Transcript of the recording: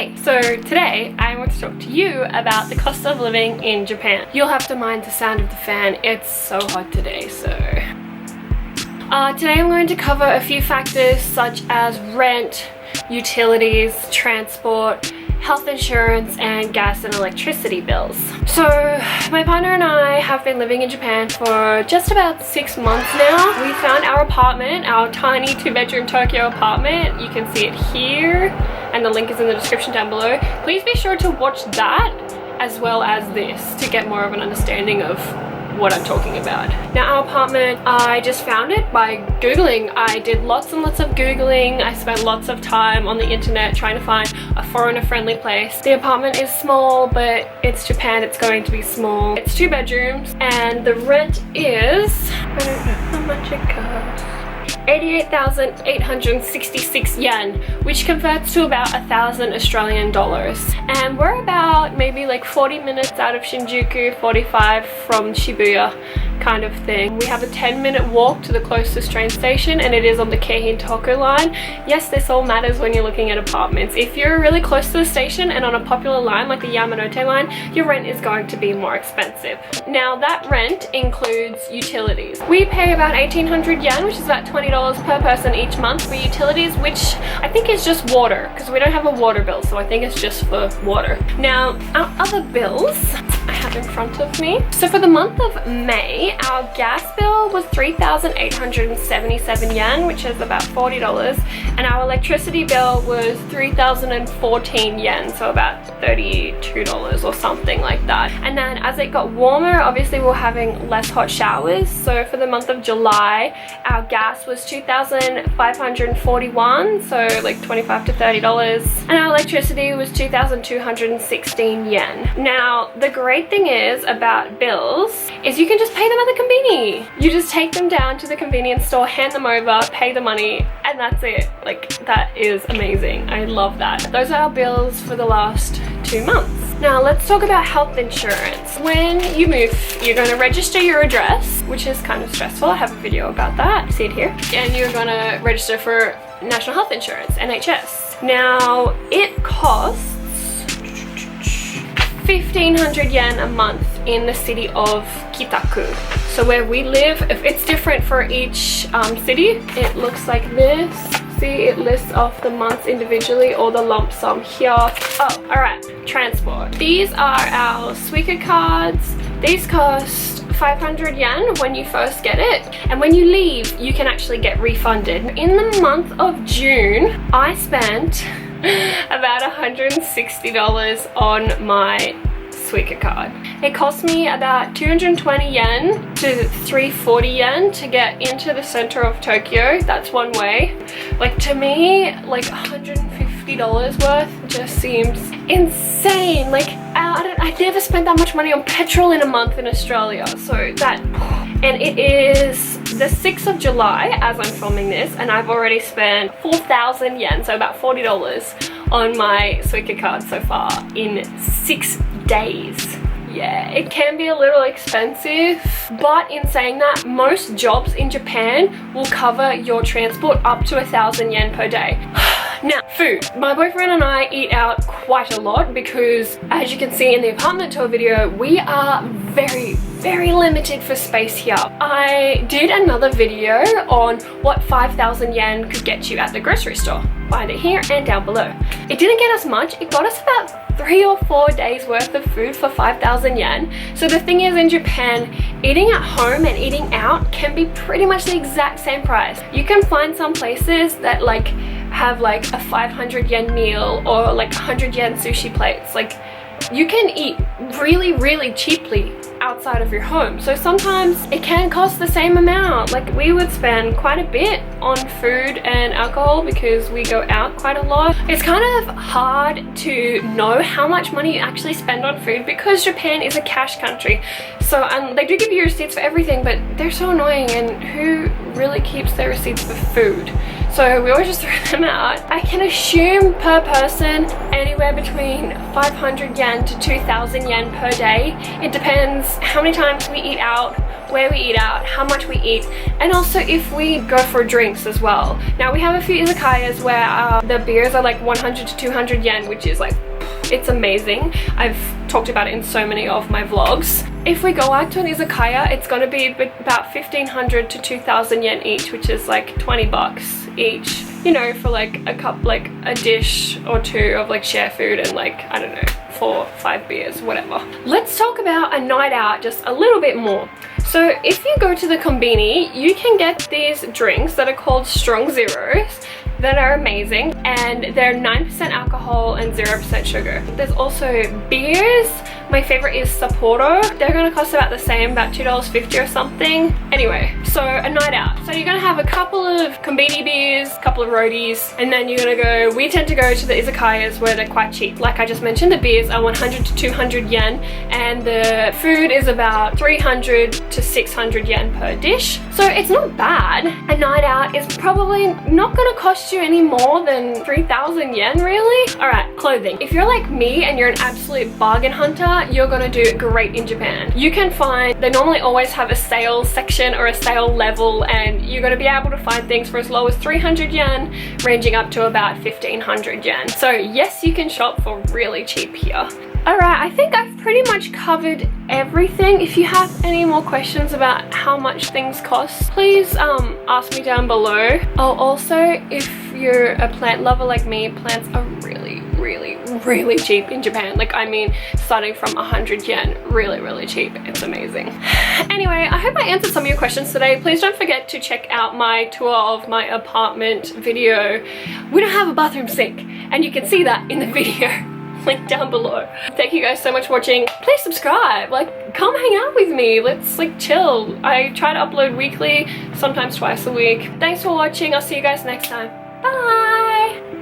Hey, so today I want to talk to you about the cost of living in Japan. You'll have to mind the sound of the fan, it's so hot today, so... Today I'm going to cover a few factors such as rent, utilities, transport, health insurance, and gas and electricity bills. So my partner and I have been living in Japan for just about 6 months now. We found our apartment, our tiny 2-bedroom Tokyo apartment. You can see it here and the link is in the description down below. Please be sure to watch that as well as this to get more of an understanding of what I'm talking about. Now our apartment, I just found it by Googling. I did lots and lots of Googling. I spent lots of time on the internet trying to find a foreigner-friendly place. The apartment is small, but it's Japan, it's going to be small. It's 2 bedrooms and the rent is, I don't know how much it costs, 88,866 yen, which converts to about 1,000 Australian dollars. And we're about maybe like 40 minutes out of Shinjuku, 45 from Shibuya kind of thing. We have a 10-minute walk to the closest train station and it is on the Keihin-Toku line. Yes, this all matters when you're looking at apartments. If you're really close to the station and on a popular line like the Yamanote line, your rent is going to be more expensive. Now that rent includes utilities. We pay about 1,800 yen, which is about $20 per person each month for utilities, which I think is just water because we don't have a water bill, so I think it's just for water. Now our other bills I have in front of me. So for the month of May, our gas bill was 3,877 yen, which is about $40, and our electricity bill was 3,014 yen, so about $32 or something like that. And then as it got warmer, obviously we were having less hot showers. So for the month of July, our gas was 2,541, so like $25 to $30, and our electricity was 2,216 yen. Now the great thing is about bills is you can just pay them at the conveni. You just take them down to the convenience store, hand them over, pay the money, and that's it. Like, that is amazing. I love that. Those are our bills for the last 2 months. Now let's talk about health insurance. When you move, you're going to register your address, which is kind of stressful. I have a video about that. See it here. And you're going to register for National Health Insurance, NHS. Now it costs 1,500 yen a month in the city of Kitaku. So where we live, if it's different for each city, it looks like this. See, it lists off the months individually or the lump sum here. Oh, alright, transport. These are our Suica cards. These cost 500 yen when you first get it, and when you leave, you can actually get refunded. In the month of June, I spent about $160 on my Suica card. It cost me about 220 yen to 340 yen to get into the center of Tokyo. That's one way. Like, to me, like $150 worth just seems insane. Like, I never spent that much money on petrol in a month in Australia, so that... And it is the 6th of July as I'm filming this, and I've already spent 4,000 yen, so about $40 on my Suica card so far in 6 days. Yeah, it can be a little expensive, but in saying that, most jobs in Japan will cover your transport up to 1,000 yen per day. Now, food. My boyfriend and I eat out quite a lot because, as you can see in the apartment tour video, we are very limited for space here. I did another video on what 5,000 yen could get you at the grocery store. Find it here and down below. It didn't get us much. It got us about 3 or 4 days worth of food for 5,000 yen. So the thing is, in Japan, eating at home and eating out can be pretty much the exact same price. You can find some places that like have like a 500 yen meal or like 100 yen sushi plates. Like, you can eat really cheaply outside of your home. So sometimes it can cost the same amount. Like, we would spend quite a bit on food and alcohol because we go out quite a lot. It's kind of hard to know how much money you actually spend on food because Japan is a cash country. So they do give you receipts for everything, but they're so annoying, and who really keeps their receipts for food? So we always just throw them out. I can assume per person anywhere between 500 yen to 2,000 yen per day. It depends how many times we eat out, where we eat out, how much we eat, and also if we go for drinks as well. Now we have a few izakayas where the beers are like 100 to 200 yen, which is like, it's amazing. I've talked about it in so many of my vlogs. If we go out to an izakaya, it's going to be about 1,500 to 2,000 yen each, which is like 20 bucks each, you know, for like a cup, like a dish or two of like share food and like, I don't know, 4 or 5 beers, whatever. Let's talk about a night out just a little bit more. So if you go to the kombini, you can get these drinks that are called strong zeros that are amazing, and they're 9% alcohol and 0% sugar. There's also beers. My favorite is Sapporo. They're gonna cost about the same, about $2.50 or something. Anyway, so a night out. So you're gonna have a couple of kombini beers, a couple of roadies, and then you're gonna go, we tend to go to the izakayas where they're quite cheap. Like I just mentioned, the beers are 100 to 200 yen, and the food is about 300 to 600 yen per dish. So it's not bad. A night out is probably not gonna cost you any more than 3,000 yen, really. All right, clothing. If you're like me and you're an absolute bargain hunter, you're gonna do great in Japan. You can find, they normally always have a sales section or a sale level, and you're gonna be able to find things for as low as 300 yen, ranging up to about 1,500 yen. So yes, you can shop for really cheap here. Alright, I think I've pretty much covered everything. If you have any more questions about how much things cost, please ask me down below. Oh, also, if you're a plant lover like me, plants are really cheap in Japan. Like, I mean, starting from 100 yen, really cheap. It's amazing. Anyway, I hope I answered some of your questions today. Please don't forget to check out my tour of my apartment video. We don't have a bathroom sink, and you can see that in the video. Link down below. Thank you guys so much for watching. Please subscribe, like, come hang out with me. Let's like chill. I try to upload weekly, sometimes twice a week. Thanks for watching. I'll see you guys next time. Bye.